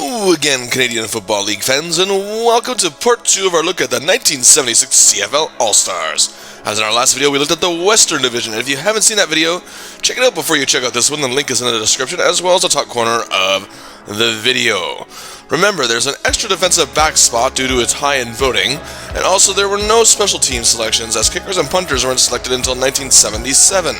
Hello again, Canadian Football League fans, and welcome to part 2 of our look at the 1976 CFL All-Stars. As in our last video, we looked at the Western Division, and if you haven't seen that video, check it out before you check out this one. The link is in the description, as well as the top corner of the video. Remember, there's an extra defensive back spot due to its high in voting, and also there were no special team selections, as kickers and punters weren't selected until 1977.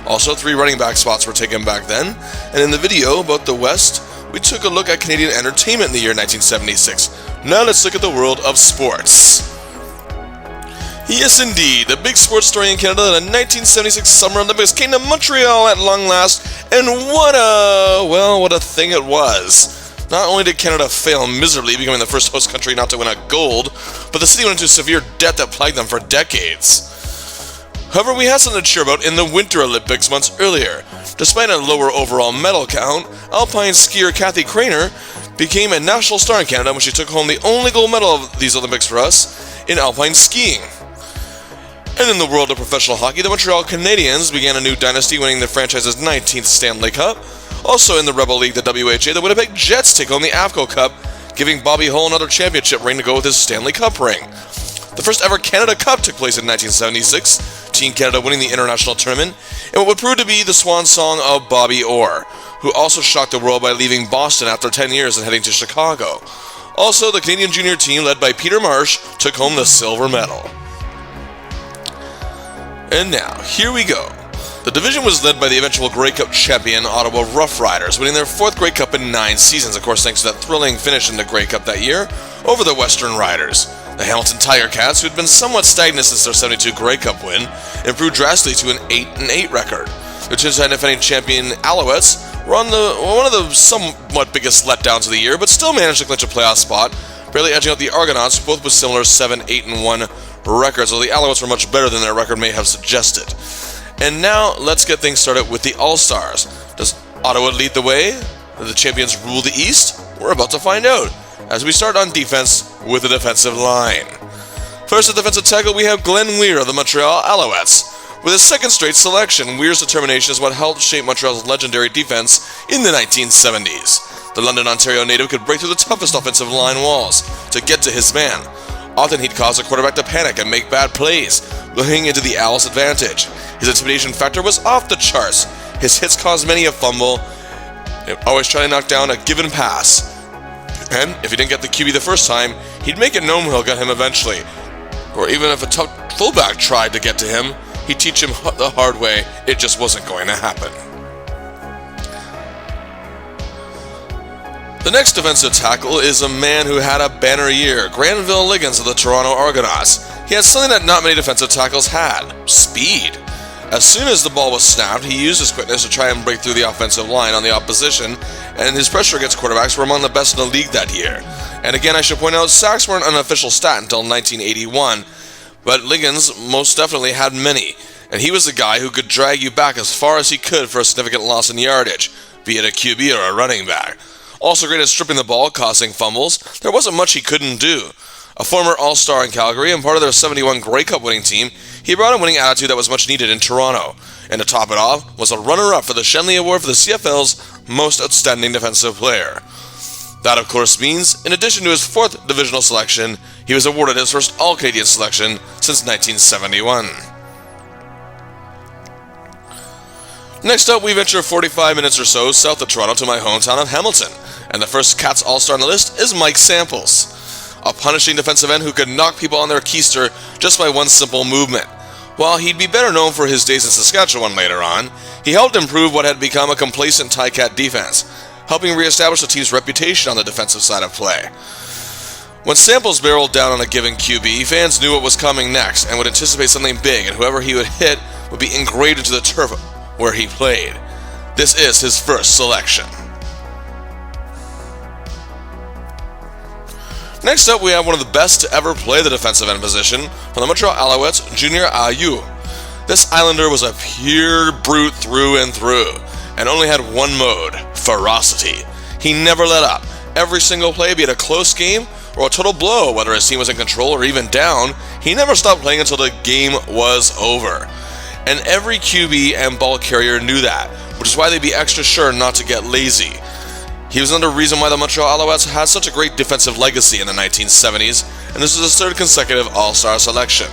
Also, 3 running back spots were taken back then, and in the video about the West, we took a look at Canadian entertainment in the year 1976. Now let's look at the world of sports. Yes, indeed, the big sports story in Canada, the 1976 Summer Olympics came to Montreal at long last, and what a thing it was. Not only did Canada fail miserably, becoming the first host country not to win a gold, but the city went into severe debt that plagued them for decades. However, we had something to cheer about in the Winter Olympics months earlier. Despite a lower overall medal count, alpine skier Kathy Craner became a national star in Canada when she took home the only gold medal of these Olympics for us in alpine skiing. And in the world of professional hockey, the Montreal Canadiens began a new dynasty, winning the franchise's 19th Stanley Cup. Also in the Rebel League, the WHA, the Winnipeg Jets take home the AFCO Cup, giving Bobby Hull another championship ring to go with his Stanley Cup ring. The first ever Canada Cup took place in 1976, Team Canada winning the international tournament, and what would prove to be the swan song of Bobby Orr, who also shocked the world by leaving Boston after 10 years and heading to Chicago. Also, the Canadian junior team, led by Peter Marsh, took home the silver medal. And now, here we go. The division was led by the eventual Grey Cup champion Ottawa Rough Riders, winning their 4th Grey Cup in 9 seasons, of course thanks to that thrilling finish in the Grey Cup that year, over the Western Riders. The Hamilton Tiger Cats, who had been somewhat stagnant since their 72 Grey Cup win, improved drastically to an 8-8 record. The two-time defending champion Alouettes were on one of the somewhat biggest letdowns of the year, but still managed to clinch a playoff spot, barely edging out the Argonauts, both with similar 7-8-1 records, although the Alouettes were much better than their record may have suggested. And now, let's get things started with the All-Stars. Does Ottawa lead the way? Do the champions rule the East? We're about to find out, as we start on defense with the defensive line. First at defensive tackle, we have Glen Weir of the Montreal Alouettes. With his second straight selection, Weir's determination is what helped shape Montreal's legendary defense in the 1970s. The London, Ontario native could break through the toughest offensive line walls to get to his man. Often he'd cause a quarterback to panic and make bad plays, looking into the Owls' advantage. His intimidation factor was off the charts. His hits caused many a fumble, always trying to knock down a given pass. And if he didn't get the QB the first time, he'd make it known he'll get him eventually. Or even if a tough fullback tried to get to him, he'd teach him the hard way it just wasn't going to happen. The next defensive tackle is a man who had a banner year, Granville Liggins of the Toronto Argonauts. He had something that not many defensive tackles had: speed. As soon as the ball was snapped, he used his quickness to try and break through the offensive line on the opposition, and his pressure against quarterbacks were among the best in the league that year. And again, I should point out, sacks weren't an official stat until 1981, but Liggins most definitely had many, and he was the guy who could drag you back as far as he could for a significant loss in yardage, be it a QB or a running back. Also great at stripping the ball, causing fumbles. There wasn't much he couldn't do. A former All-Star in Calgary and part of their 71 Grey Cup winning team, he brought a winning attitude that was much needed in Toronto. And to top it off, was a runner-up for the Shenley Award for the CFL's Most Outstanding Defensive Player. That, of course, means, in addition to his 4th divisional selection, he was awarded his first All-Canadian selection since 1971. Next up, we venture 45 minutes or so south of Toronto to my hometown of Hamilton, and the first Cats All-Star on the list is Mike Samples, a punishing defensive end who could knock people on their keister just by one simple movement. While he'd be better known for his days in Saskatchewan later on, he helped improve what had become a complacent Ticat defense, helping re-establish the team's reputation on the defensive side of play. When Samples barreled down on a given QB, fans knew what was coming next and would anticipate something big, and whoever he would hit would be engraved into the turf where he played. This is his first selection. Next up, we have one of the best to ever play the defensive end position from the Montreal Alouettes, Junior Ayew. This Islander was a pure brute through and through, and only had one mode: ferocity. He never let up. Every single play, be it a close game or a total blow, whether his team was in control or even down, he never stopped playing until the game was over. And every QB and ball carrier knew that, which is why they'd be extra sure not to get lazy. He was another reason why the Montreal Alouettes had such a great defensive legacy in the 1970s, and this was his third consecutive All-Star selection.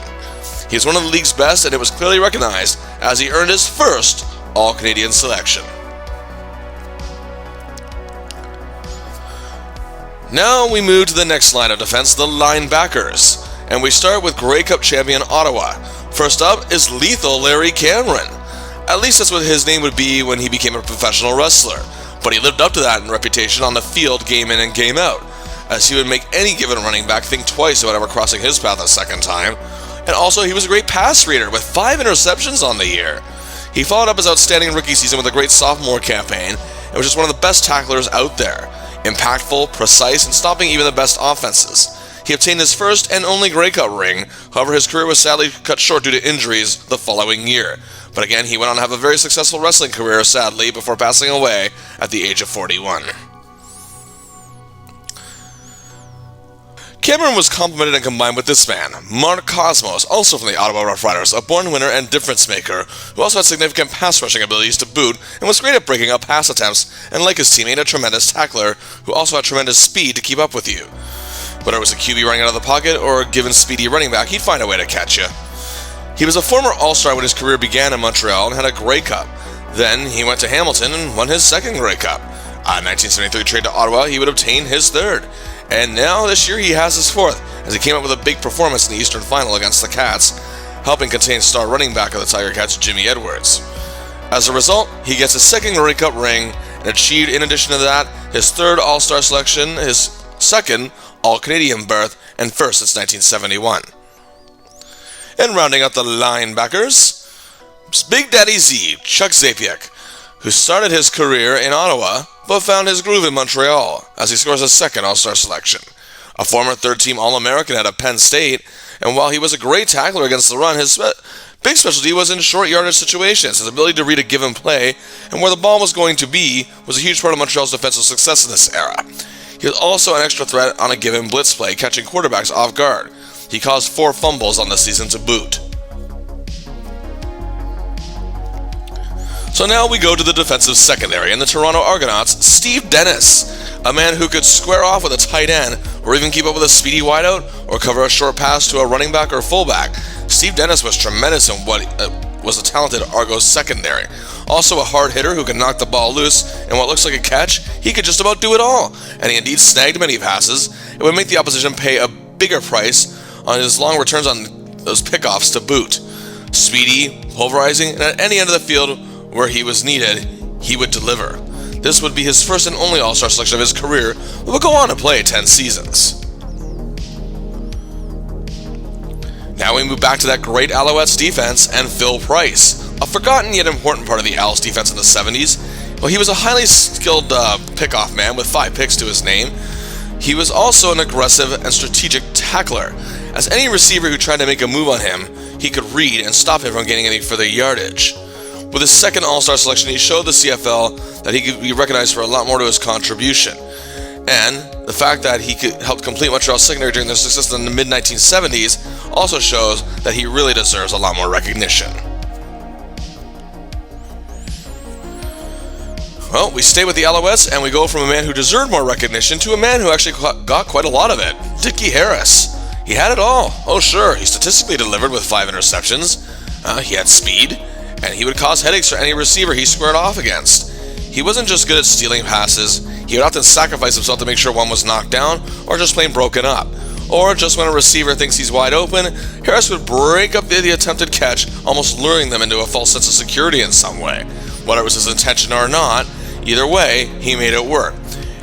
He was one of the league's best, and it was clearly recognized as he earned his first All-Canadian selection. Now we move to the next line of defense, the linebackers, and we start with Grey Cup champion Ottawa. First up is Lethal Larry Cameron. At least that's what his name would be when he became a professional wrestler, but he lived up to that reputation on the field game in and game out, as he would make any given running back think twice about ever crossing his path a second time. And also, he was a great pass reader with 5 interceptions on the year. He followed up his outstanding rookie season with a great sophomore campaign, and was just one of the best tacklers out there. Impactful, precise, and stopping even the best offenses. He obtained his first and only Grey Cup ring, however his career was sadly cut short due to injuries the following year. But again, he went on to have a very successful wrestling career, sadly, before passing away at the age of 41. Cameron was complemented and combined with this man, Mark Kosmos, also from the Ottawa Rough Riders, a born winner and difference maker, who also had significant pass rushing abilities to boot, and was great at breaking up pass attempts, and like his teammate, a tremendous tackler, who also had tremendous speed to keep up with you. Whether it was a QB running out of the pocket, or a given speedy running back, he'd find a way to catch you. He was a former All-Star when his career began in Montreal and had a Grey Cup. Then he went to Hamilton and won his second Grey Cup. On 1973 trade to Ottawa, he would obtain his third. And now this year he has his fourth, as he came up with a big performance in the Eastern Final against the Cats, helping contain star running back of the Tiger Cats, Jimmy Edwards. As a result, he gets his second Grey Cup ring, and achieved, in addition to that, his third All-Star selection, his second All-Canadian berth, and first since 1971. And rounding out the linebackers, Big Daddy Z, Chuck Zapiak, who started his career in Ottawa, but found his groove in Montreal, as he scores his second All-Star selection. A former third-team All-American out of Penn State, and while he was a great tackler against the run, his big specialty was in short yardage situations. His ability to read a given play, and where the ball was going to be, was a huge part of Montreal's defensive success in this era. He was also an extra threat on a given blitz play, catching quarterbacks off guard. He caused 4 fumbles on the season to boot. So now we go to the defensive secondary, and the Toronto Argonauts, Steve Dennis, a man who could square off with a tight end, or even keep up with a speedy wideout, or cover a short pass to a running back or fullback. Steve Dennis was tremendous in what was a talented Argos secondary. Also a hard hitter who could knock the ball loose, and what looks like a catch, he could just about do it all. And he indeed snagged many passes. It would make the opposition pay a bigger price on his long returns on those pickoffs to boot. Speedy, pulverizing, and at any end of the field where he was needed, he would deliver. This would be his first and only All-Star selection of his career, but would go on to play 10 seasons. Now we move back to that great Alouettes defense and Phil Price, a forgotten yet important part of the Owls defense in the 70s. Well, he was a highly skilled pickoff man with 5 picks to his name. He was also an aggressive and strategic tackler, as any receiver who tried to make a move on him, he could read and stop him from getting any further yardage. With his second All-Star selection, he showed the CFL that he could be recognized for a lot more to his contribution. And the fact that he could help complete Montreal's secondary during their success in the mid-1970s also shows that he really deserves a lot more recognition. Well, we stay with the Alouettes, and we go from a man who deserved more recognition to a man who actually got quite a lot of it, Dickie Harris. He had it all. Oh sure, he statistically delivered with 5 interceptions. He had speed, and he would cause headaches for any receiver he squared off against. He wasn't just good at stealing passes, he would often sacrifice himself to make sure one was knocked down, or just plain broken up. Or just when a receiver thinks he's wide open, Harris would break up the attempted catch, almost luring them into a false sense of security in some way. Whether it was his intention or not, either way, he made it work.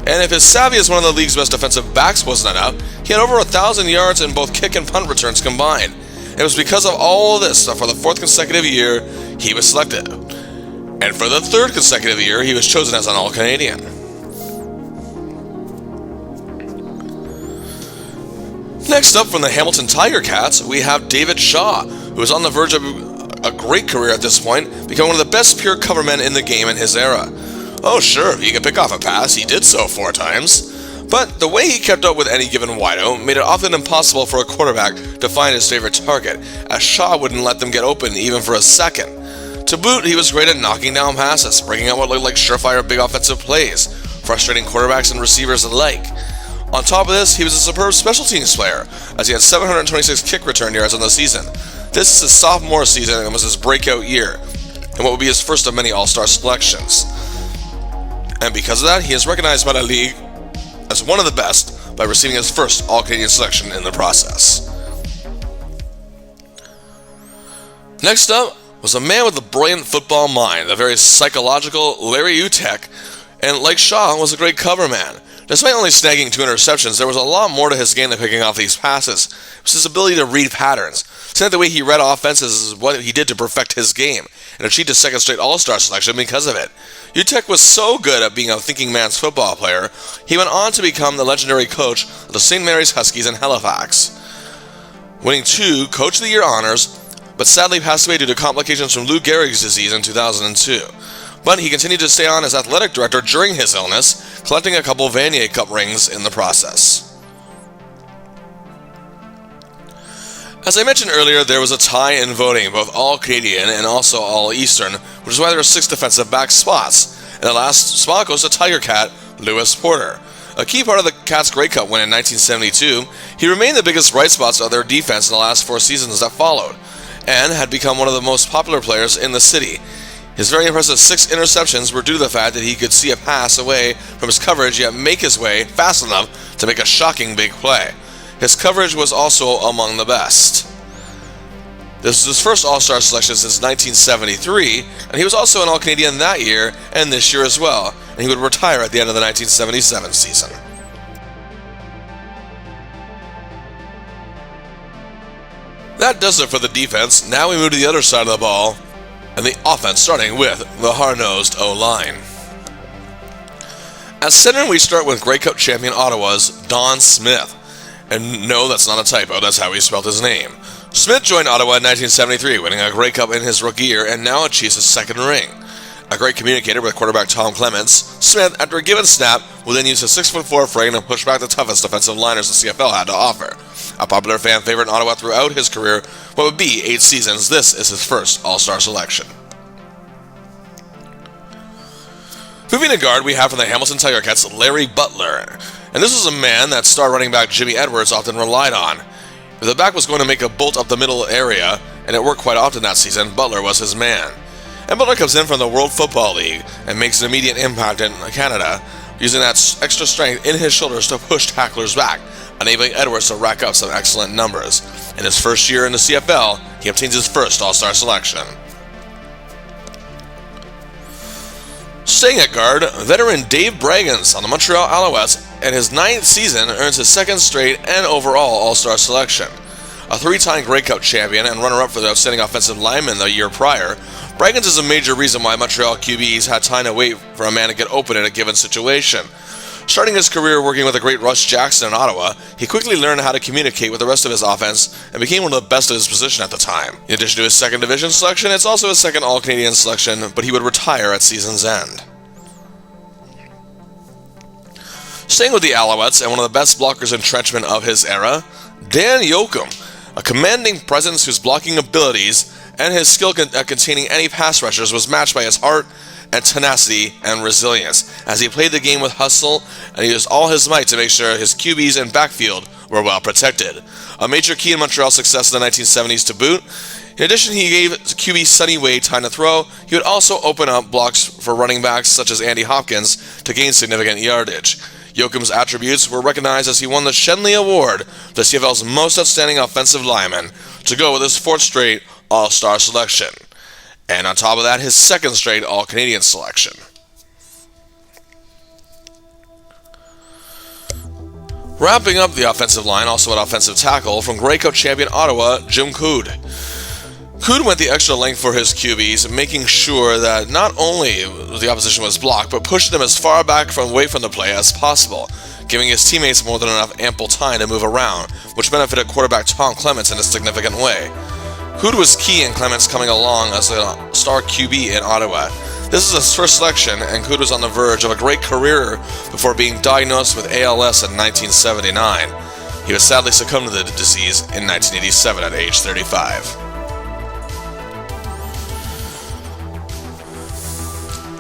And if his savvy as one of the league's best defensive backs wasn't enough, he had over 1,000 yards in both kick and punt returns combined. It was because of all of this that for the 4th consecutive year, he was selected. And for the 3rd consecutive year, he was chosen as an All-Canadian. Next up from the Hamilton Tiger Cats, we have David Shaw, who was on the verge of a great career at this point, becoming one of the best pure cover men in the game in his era. Oh sure, he could pick off a pass, he did so 4 times. But the way he kept up with any given wideout made it often impossible for a quarterback to find his favorite target, as Shaw wouldn't let them get open even for a second. To boot, he was great at knocking down passes, breaking out what looked like surefire big offensive plays, frustrating quarterbacks and receivers alike. On top of this, he was a superb special teams player, as he had 726 kick return yards on the season. This is his sophomore season and was his breakout year, and what would be his first of many All-Star selections. And because of that, he is recognized by the league as one of the best by receiving his first All-Canadian selection in the process. Next up was a man with a brilliant football mind, the very psychological Larry Uteck, and like Shaw, was a great cover man. Despite only snagging 2 interceptions, there was a lot more to his game than picking off these passes. It was his ability to read patterns. Saying that the way he read offenses is what he did to perfect his game, and achieved his second straight All-Star selection because of it. Uteck was so good at being a thinking man's football player, he went on to become the legendary coach of the St. Mary's Huskies in Halifax, winning 2 Coach of the Year honors, but sadly passed away due to complications from Lou Gehrig's disease in 2002. But he continued to stay on as athletic director during his illness, collecting a couple Vanier Cup rings in the process. As I mentioned earlier, there was a tie in voting, both All-Canadian and also All-Eastern, which is why there were 6 defensive back spots, and the last spot goes to Tiger Cat, Lewis Porter. A key part of the Cats' Grey Cup win in 1972, he remained the biggest bright spots of their defense in the last 4 seasons that followed, and had become one of the most popular players in the city. His very impressive 6 interceptions were due to the fact that he could see a pass away from his coverage yet make his way fast enough to make a shocking big play. His coverage was also among the best. This was his first All-Star selection since 1973, and he was also an All-Canadian that year and this year as well, and he would retire at the end of the 1977 season. That does it for the defense. Now we move to the other side of the ball, and the offense, starting with the hard-nosed O-line. As center, we start with Grey Cup champion Ottawa's Don Smith. And no, that's not a typo, that's how he spelled his name. Smith joined Ottawa in 1973, winning a Grey Cup in his rookie year, and now achieves his second ring. A great communicator with quarterback Tom Clements, Smith, after a given snap, will then use his 6'4" frame and push back the toughest defensive liners the CFL had to offer. A popular fan favorite in Ottawa throughout his career, what would be 8 seasons, this is his first All-Star selection. Moving to guard, we have from the Hamilton Tiger Cats, Larry Butler. And this was a man that star running back Jimmy Edwards often relied on. If the back was going to make a bolt up the middle area, and it worked quite often that season, Butler was his man. And Butler comes in from the World Football League and makes an immediate impact in Canada, using that extra strength in his shoulders to push tacklers back, enabling Edwards to rack up some excellent numbers. In his first year in the CFL, he obtains his first All-Star selection. Staying at guard, veteran Dave Braggins on the Montreal Alouettes, in his 9th season, earns his second straight and overall All-Star selection. A 3-time Grey Cup champion and runner-up for the outstanding offensive lineman the year prior, Braggins is a major reason why Montreal QBs had time to wait for a man to get open in a given situation. Starting his career working with the great Russ Jackson in Ottawa, he quickly learned how to communicate with the rest of his offense and became one of the best of his position at the time. In addition to his second division selection, it's also his second All-Canadian selection, but he would retire at season's end. Staying with the Alouettes and one of the best blockers entrenchment of his era, Dan Yochum, a commanding presence whose blocking abilities and his skill at containing any pass rushers was matched by his heart and tenacity and resilience, as he played the game with hustle and he used all his might to make sure his QBs and backfield were well protected. A major key in Montreal's success in the 1970s to boot. In addition, he gave QB Sonny Wade time to throw. He would also open up blocks for running backs such as Andy Hopkins to gain significant yardage. Yochum's attributes were recognized as he won the Shenley Award, the CFL's most outstanding offensive lineman, to go with his 4th straight All-Star selection. And on top of that, his 2nd straight All-Canadian selection. Wrapping up the offensive line, also at offensive tackle, from Grey Cup champion Ottawa, Jim Coode. Coode went the extra length for his QBs, making sure that not only the opposition was blocked, but pushed them as far back away from the play as possible, giving his teammates more than enough ample time to move around, which benefited quarterback Tom Clements in a significant way. Coode was key in Clements coming along as a star QB in Ottawa. This is his first selection, and Coode was on the verge of a great career before being diagnosed with ALS in 1979. He would sadly succumb to the disease in 1987 at age 35.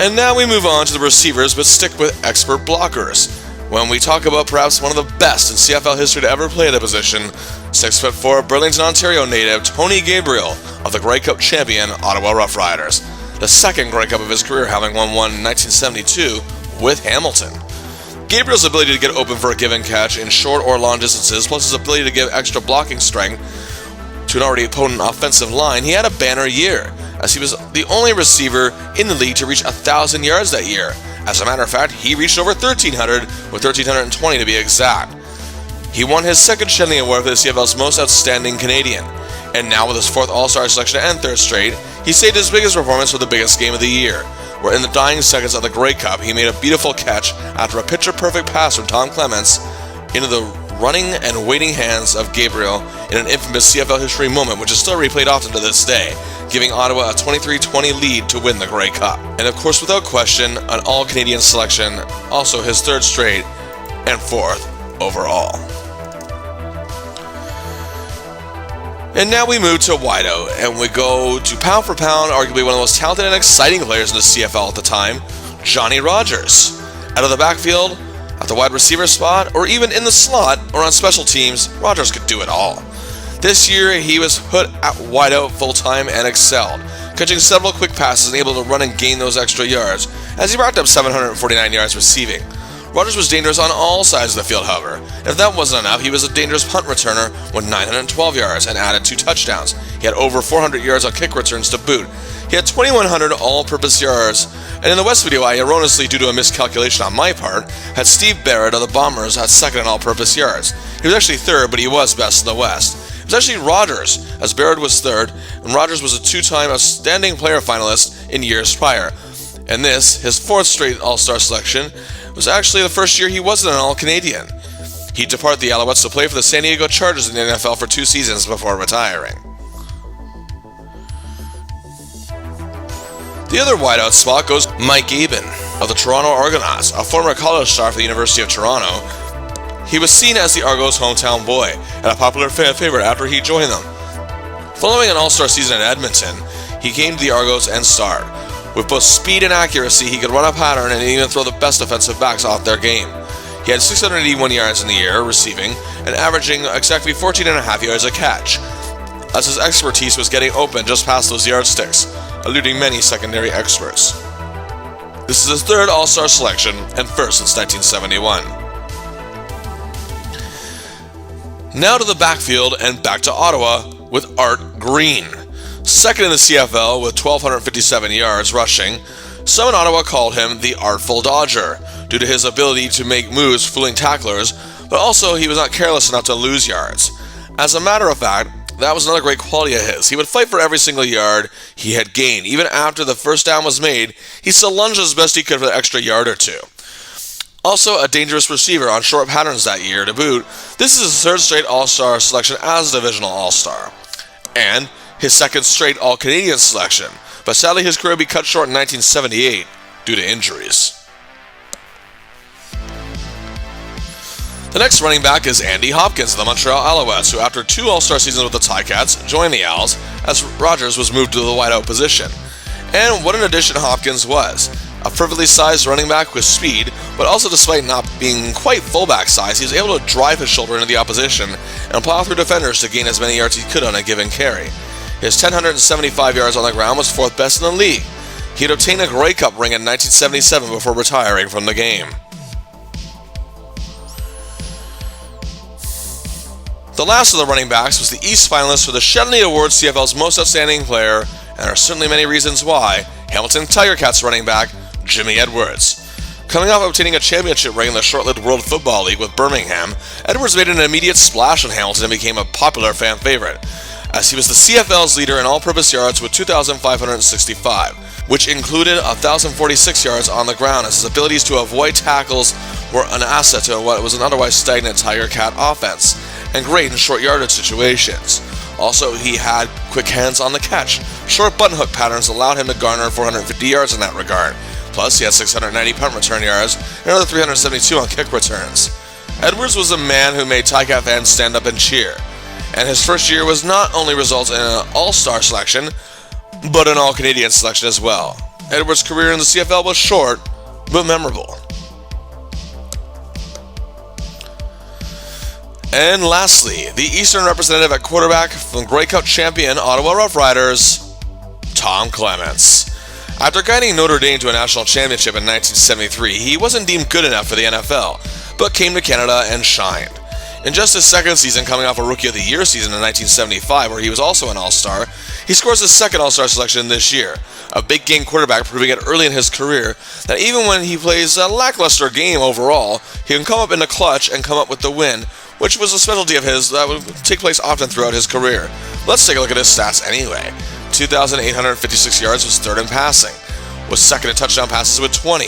And now we move on to the receivers, but stick with expert blockers. When we talk about perhaps one of the best in CFL history to ever play the position, 6'4" Burlington, Ontario native Tony Gabriel of the Grey Cup champion Ottawa Rough Riders, the second Grey Cup of his career, having won one in 1972 with Hamilton. Gabriel's ability to get open for a given catch in short or long distances, plus his ability to give extra blocking strength to an already potent offensive line, he had a banner year, as he was the only receiver in the league to reach 1,000 yards that year. As a matter of fact, he reached over 1,300, with 1,320 to be exact. He won his second Shenley Award for the CFL's Most Outstanding Canadian, and now with his fourth All-Star selection and third straight, he saved his biggest performance for the biggest game of the year, where in the dying seconds of the Grey Cup, he made a beautiful catch after a picture-perfect pass from Tom Clements into the running and waiting hands of Gabriel in an infamous CFL history moment, which is still replayed often to this day, giving Ottawa a 23-20 lead to win the Grey Cup. And of course, without question, an All-Canadian selection, also his third straight and fourth overall. And now we move to wideout, and we go to pound for pound, arguably one of the most talented and exciting players in the CFL at the time, Johnny Rodgers. Out of the backfield, at the wide receiver spot, or even in the slot or on special teams, Rodgers could do it all. This year, he was put at wideout full-time and excelled, catching several quick passes and able to run and gain those extra yards, as he racked up 749 yards receiving. Rodgers was dangerous on all sides of the field, however. If that wasn't enough, he was a dangerous punt returner with 912 yards and added 2 touchdowns. He had over 400 yards on kick returns to boot. He had 2,100 all-purpose yards, and in the West video, I erroneously, due to a miscalculation on my part, had Steve Barrett of the Bombers at second in all-purpose yards. He was actually third, but he was best in the West. It was actually Rodgers, as Barrett was third, and Rodgers was a 2-time Outstanding Player finalist in years prior. And this, his fourth straight All-Star selection, was actually the first year he wasn't an All-Canadian. He departed the Alouettes to play for the San Diego Chargers in the NFL for 2 seasons before retiring. The other wideout spot goes Mike Eben of the Toronto Argonauts, a former college star for the University of Toronto. He was seen as the Argos' hometown boy and a popular fan favorite after he joined them. Following an All-Star season at Edmonton, he came to the Argos and starred. With both speed and accuracy, he could run a pattern and even throw the best defensive backs off their game. He had 681 yards in the year receiving and averaging exactly 14.5 yards a catch, as his expertise was getting open just past those yardsticks, eluding many secondary experts. This is his third All-Star selection and first since 1971. Now to the backfield and back to Ottawa with Art Green. Second in the CFL with 1,257 yards rushing, some in Ottawa called him the Artful Dodger due to his ability to make moves fooling tacklers, but also he was not careless enough to lose yards. As a matter of fact, that was another great quality of his. He would fight for every single yard he had gained. Even after the first down was made, he still lunged as best he could for the extra yard or two. Also a dangerous receiver on short patterns that year to boot, this is his third straight All-Star selection as a Divisional All-Star. And his second straight All-Canadian selection, but sadly his career would be cut short in 1978 due to injuries. The next running back is Andy Hopkins of the Montreal Alouettes, who after 2 All-Star seasons with the Ticats joined the Owls as Rodgers was moved to the wideout position. And what an addition Hopkins was. A perfectly sized running back with speed, but also despite not being quite fullback size, he was able to drive his shoulder into the opposition and plow through defenders to gain as many yards he could on a given carry. His 1,075 yards on the ground was 4th best in the league. He had obtained a Grey Cup ring in 1977 before retiring from the game. The last of the running backs was the East finalist for the Shenley Award, CFL's Most Outstanding Player, and there are certainly many reasons why, Hamilton Tiger Cats running back Jimmy Edwards. Coming off obtaining a championship ring in the short-lived World Football League with Birmingham, Edwards made an immediate splash in Hamilton and became a popular fan favorite, as he was the CFL's leader in all-purpose yards with 2,565, which included 1,046 yards on the ground, as his abilities to avoid tackles were an asset to what was an otherwise stagnant Tiger Cat offense, and great in short yardage situations. Also, he had quick hands on the catch. Short button hook patterns allowed him to garner 450 yards in that regard. Plus, he had 690 punt return yards and another 372 on kick returns. Edwards was a man who made Ticat fans stand up and cheer, and his first year was not only result in an All-Star selection, but an All-Canadian selection as well. Edwards' career in the CFL was short, but memorable. And lastly, the Eastern representative at quarterback from Grey Cup champion Ottawa Roughriders, Tom Clements. After guiding Notre Dame to a national championship in 1973, he wasn't deemed good enough for the NFL, but came to Canada and shined. In just his second season, coming off a Rookie of the Year season in 1975, where he was also an All-Star, he scores his second All-Star selection this year. A big-game quarterback, proving it early in his career that even when he plays a lackluster game overall, he can come up in the clutch and come up with the win, which was a specialty of his that would take place often throughout his career. Let's take a look at his stats anyway. 2,856 yards, was third in passing, was second in touchdown passes with 20,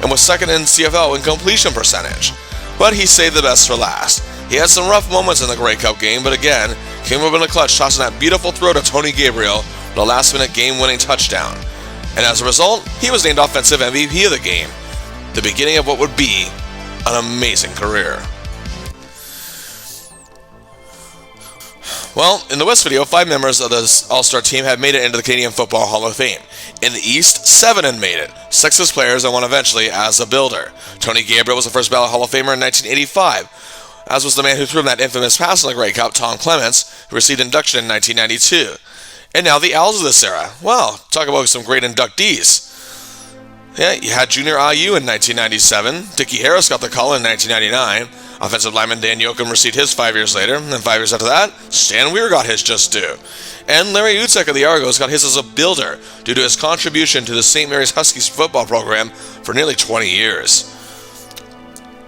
and was second in CFL in completion percentage. But he saved the best for last. He had some rough moments in the Grey Cup game, but again, came up in the clutch, tossing that beautiful throw to Tony Gabriel with a last-minute game-winning touchdown. And as a result, he was named Offensive MVP of the game, the beginning of what would be an amazing career. Well, in the West video, 5 members of the All-Star team have made it into the Canadian Football Hall of Fame. In the East, 7 had made it, 6 as players and 1 eventually as a builder. Tony Gabriel was the first ballot Hall of Famer in 1985, as was the man who threw him that infamous pass in the Grey Cup, Tom Clements, who received induction in 1992. And now the Owls of this era. Well, talk about some great inductees. Yeah, you had Junior IU in 1997, Dickie Harris got the call in 1999, offensive lineman Dan Yochum received his 5 years later, and then 5 years after that, Stan Weir got his just due. And Larry Uteck of the Argos got his as a builder due to his contribution to the St. Mary's Huskies football program for nearly 20 years.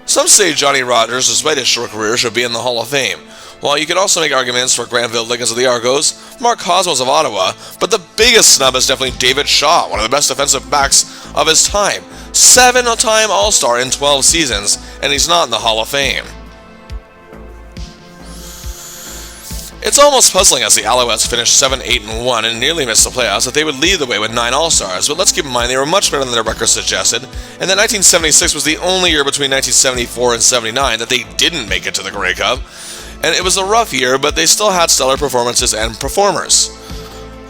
Some say Johnny Rodgers, despite his short career, should be in the Hall of Fame, while you can also make arguments for Granville Liggins of the Argos, Mark Kosmos of Ottawa, but the biggest snub is definitely David Shaw, one of the best defensive backs of his time. 7-time All-Star in 12 seasons, and he's not in the Hall of Fame. It's almost puzzling as the Alouettes finished 7-8-1 and nearly missed the playoffs that they would lead the way with 9 All-Stars, but let's keep in mind they were much better than their record suggested, and that 1976 was the only year between 1974 and 79 that they didn't make it to the Grey Cup, and it was a rough year, but they still had stellar performances and performers.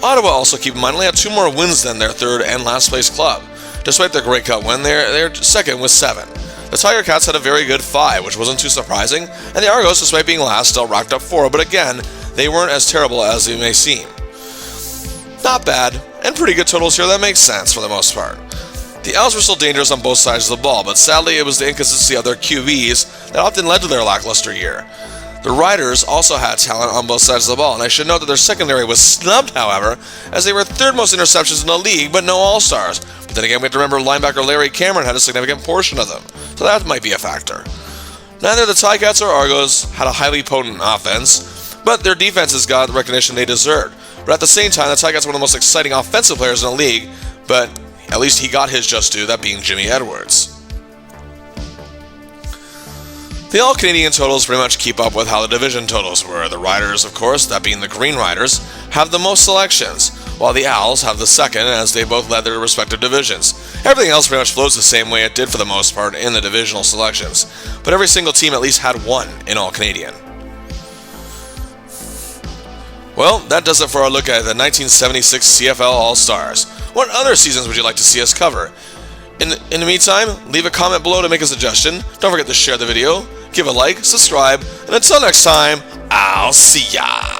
Ottawa, also keep in mind, only had 2 more wins than their third and last place club. Despite their Grey Cup win, they're second with 7. The Tiger Cats had a very good 5, which wasn't too surprising, and the Argos, despite being last, still racked up 4, but again, they weren't as terrible as they may seem. Not bad, and pretty good totals here that makes sense for the most part. The Owls were still dangerous on both sides of the ball, but sadly it was the inconsistency of their QBs that often led to their lackluster year. The Riders also had talent on both sides of the ball, and I should note that their secondary was snubbed, however, as they were third most interceptions in the league, but no All-Stars. But then again, we have to remember linebacker Larry Cameron had a significant portion of them, so that might be a factor. Neither the Ticats or Argos had a highly potent offense, but their defenses got the recognition they deserved. But at the same time, the Ticats were one of the most exciting offensive players in the league, but at least he got his just due, that being Jimmy Edwards. The All-Canadian totals pretty much keep up with how the division totals were. The Riders, of course, that being the Green Riders, have the most selections, while the Owls have the second as they both led their respective divisions. Everything else pretty much flows the same way it did for the most part in the divisional selections, but every single team at least had 1 in All-Canadian. Well, that does it for our look at the 1976 CFL All-Stars. What other seasons would you like to see us cover? In the meantime, leave a comment below to make a suggestion. Don't forget to share the video, give a like, subscribe, and until next time, I'll see ya!